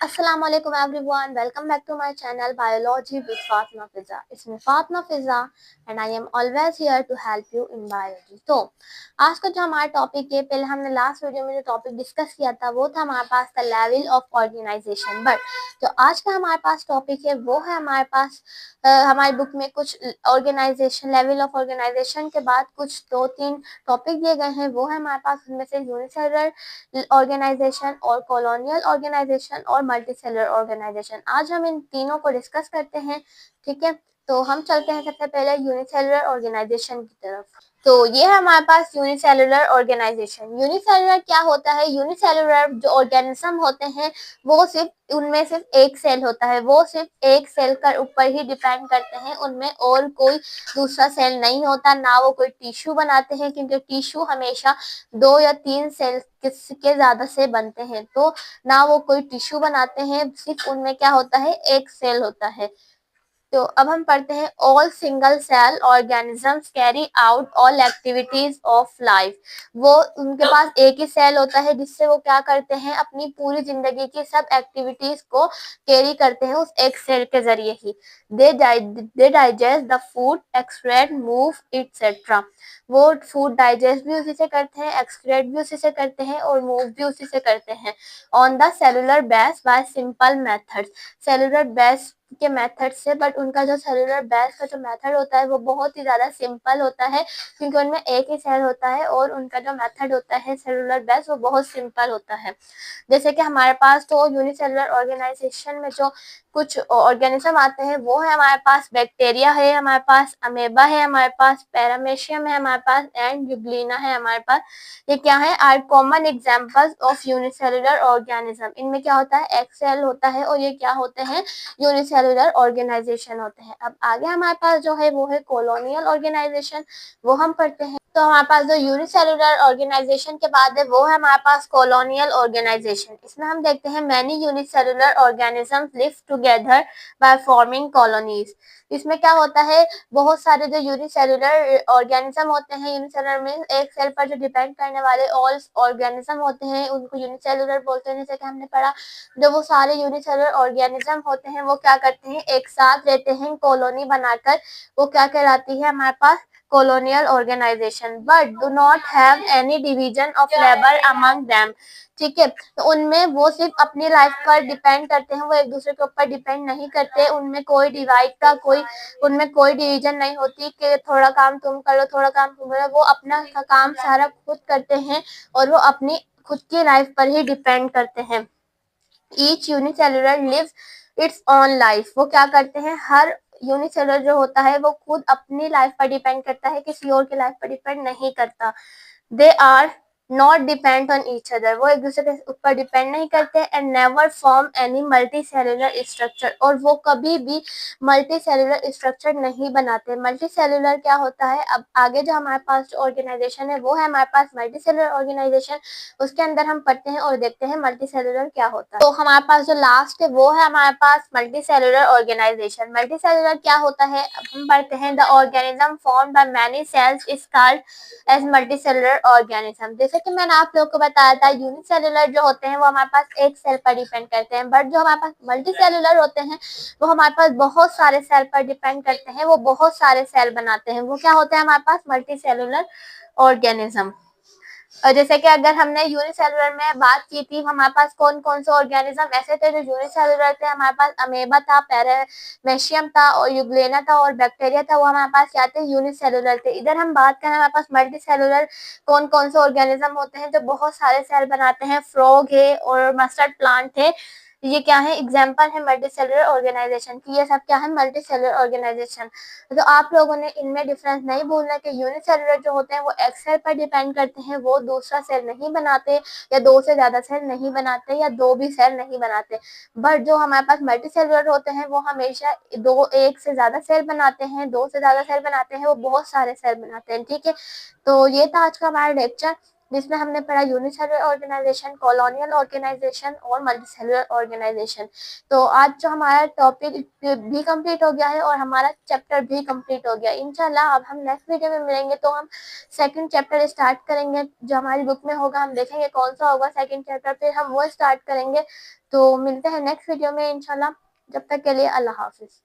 Assalamu alaikum everyone. Welcome back to my channel Biology with Fatma Fiza. It's me Fatma Fiza and I am always here to help you in biology. तो आज का जो हमारा topic है, पहले हमने last video में जो टॉपिक डिस्कस किया था वो था हमारे पास the level of organisation. But जो आज का हमारे पास टॉपिक है वो है हमारे पास हमारी बुक में कुछ ऑर्गेनाइजेशन, लेवल ऑफ ऑर्गेनाइजेशन के बाद कुछ 2-3 टॉपिक दिए गए हैं। वो है हमारे पास उनमें से यूनिसेलुलर ऑर्गेनाइजेशन और कॉलोनियल ऑर्गेनाइजेशन और मल्टीसेलुलर ऑर्गेनाइजेशन। आज हम इन तीनों को डिस्कस करते हैं। ठीक है, तो हम चलते हैं सबसे पहले यूनिसेलुलर ऑर्गेनाइजेशन की तरफ। तो ये है हमारे पास यूनिसेलुलर ऑर्गेनाइजेशन। यूनिसेलुलर क्या होता है? यूनिसेलुलर जो ऑर्गेनिज्म होते हैं वो सिर्फ उनमें सिर्फ एक सेल होता है, वो सिर्फ एक सेल के ऊपर ही डिपेंड करते हैं, उनमें और कोई दूसरा सेल नहीं होता, ना वो कोई टिश्यू बनाते हैं, क्योंकि टिश्यू हमेशा 2 या 3 सेल के ज्यादा से बनते हैं, तो ना वो कोई टिश्यू बनाते हैं, सिर्फ उनमें क्या होता है, एक सेल होता है। तो अब हम पढ़ते हैं all single cell organisms carry out all activities of life. वो उनके पास एक ही सेल होता है जिससे वो क्या करते हैं, अपनी पूरी जिंदगी की सब एक्टिविटीज को कैरी करते हैं उस एक सेल के जरिए ही। They digest the food, excrete, move et cetera. वो फूड डाइजेस्ट भी उसी से करते हैं, एक्सक्रेट भी उसी से करते हैं और मूव भी उसी से करते हैं। On the cellular base bye simple methods, cellular base के मेथड से, बट उनका जो सेलुलर बेस का जो मेथड होता है वो बहुत ही ज्यादा सिंपल होता है, क्योंकि उनमें एक ही सेल होता है और उनका जो मेथड होता है सेलुलर बेस वो बहुत सिंपल होता है। जैसे कि हमारे पास तो यूनिसेलुलर ऑर्गेनाइजेशन में जो कुछ ऑर्गेनिज्म आते हैं वो है हमारे पास बैक्टीरिया है, हमारे पास अमेबा है, हमारे पास पैरामेशियम है, हमारे पास एंड यूग्लिना है हमारे पास। ये क्या है? Are common examples of unicellular organism. इनमें क्या होता है? एक सेल होता है और ये क्या होते हैं? यूनिसेलुलर ऑर्गेनाइजेशन होते हैं। अब आगे हमारे पास जो है वो है कॉलोनियल ऑर्गेनाइजेशन, वो हम पढ़ते हैं। तो हमारे पास जो यूनिसेलुलर ऑर्गेनाइजेशन के बाद है वो है हमारे पास कॉलोनियल ऑर्गेनाइजेशन। इसमें हम देखते हैं many unicellular organisms live together by forming colonies. इसमें क्या होता है, बहुत सारे जो यूनिसेलुलर ऑर्गेनिज्म होते हैं, यूनिसेलुलर में एक सेल पर जो डिपेंड करने वाले ऑल ऑर्गेनिज्म होते हैं उनको यूनिसेलुलर बोलते हैं। जैसे कि हमने पढ़ा, जो वो सारे यूनिसेलुलर ऑर्गेनिज्म होते हैं वो क्या करते हैं, एक साथ रहते हैं कॉलोनी बनाकर, वो क्या कहलाती है हमारे पास colonial organization, but do not have any division of labor among them। ठीक है, तो उनमें वो सिर्फ अपनी लाइफ पर डिपेंड करते हैं, वो एक दूसरे के ऊपर डिपेंड नहीं करते, उनमें कोई डिवाइड का उनमें कोई डिवीजन नहीं होती कि थोड़ा काम तुम करो थोड़ा काम तुम करो। वो अपना काम सारा खुद करते हैं और वो अपनी खुद की लाइफ पर ही डिपेंड करते हैं। Each unicellular lives its on life. वो क्या करते हैं, हर यूनिसेलुलर जो होता है वो खुद अपनी लाइफ पर डिपेंड करता है, किसी और की लाइफ पर डिपेंड नहीं करता। They are not depend on each other. वो एक दूसरे के ऊपर डिपेंड नहीं करते। And never form any multicellular structure. और वो कभी भी मल्टी सेलुलर स्ट्रक्चर नहीं बनाते। मल्टी सेलुलर क्या होता है, अब आगे जो हमारे पास ऑर्गेनाइजेशन है वो है हमारे पास मल्टी सेलुलर ऑर्गेनाइजेशन। उसके अंदर हम पढ़ते हैं और देखते हैं मल्टी सेलुलर क्या होता है। तो हमारे पास जो लास्ट है वो है हमारे पास multi cellular organisation. Multi cellular क्या होता है, अब हम पढ़ते हैं the organism form by many cells is called as multicellular organism. जैसे कि मैंने आप लोगों को बताया था, यूनिसेलुलर जो होते हैं वो हमारे पास एक सेल पर डिपेंड करते हैं, बट जो हमारे पास मल्टीसेलुलर होते हैं वो हमारे पास बहुत सारे सेल पर डिपेंड करते हैं, वो बहुत सारे सेल बनाते हैं। वो क्या होता है हमारे पास? Multicellular organism. और जैसे कि अगर हमने यूनिसेलुलर में बात की थी, हमारे पास कौन कौन से ऑर्गेनिज्म ऐसे थे जो यूनिसेलुलर थे, हमारे पास अमेबा था, पैरामेशियम था और यूग्लेना था और बैक्टीरिया था, वो हमारे पास क्या थे? यूनिसेलुलर थे। इधर हम बात करें हमारे पास मल्टीसेलुलर कौन कौन से ऑर्गेनिज्म होते हैं जो बहुत सारे सेल बनाते हैं, फ्रॉग है और मस्टर्ड प्लांट है। ये क्या है? एग्जाम्पल है मल्टीसेलुलर ऑर्गेनाइजेशन की। ये सब क्या है? Multicellular organisation. तो आप लोगों ने इनमें डिफरेंस नहीं भूलना कि यूनिसेलुलर जो होते हैं वो एक सेल पर डिपेंड करते हैं, वो दूसरा सेल नहीं बनाते, या 2 से ज्यादा सेल नहीं बनाते, या 2 भी सेल नहीं बनाते। बट जो हमारे पास मल्टीसेलुलर होते हैं वो हमेशा एक से ज्यादा सेल बनाते हैं, 2 से ज्यादा सेल बनाते हैं, वो बहुत सारे सेल बनाते हैं। ठीक है, तो ये था आज का हमारा लेक्चर। जिसमें हमने पढ़ा यूनिसेलुलर ऑर्गेनाइजेशन, कॉलोनियल ऑर्गेनाइजेशन और मल्टीसेलुलर ऑर्गेनाइजेशन। तो आज जो हमारा टॉपिक भी कंप्लीट हो गया है और हमारा चैप्टर भी कंप्लीट हो गया। इंशाल्लाह अब हम नेक्स्ट वीडियो में मिलेंगे तो हम सेकंड चैप्टर स्टार्ट करेंगे, जो हमारी बुक में होगा। हम देखेंगे कौन सा होगा सेकंड चैप्टर, फिर हम वो स्टार्ट करेंगे। तो मिलते हैं नेक्स्ट वीडियो में इंशाल्लाह। जब तक के लिए अल्लाह हाफिज।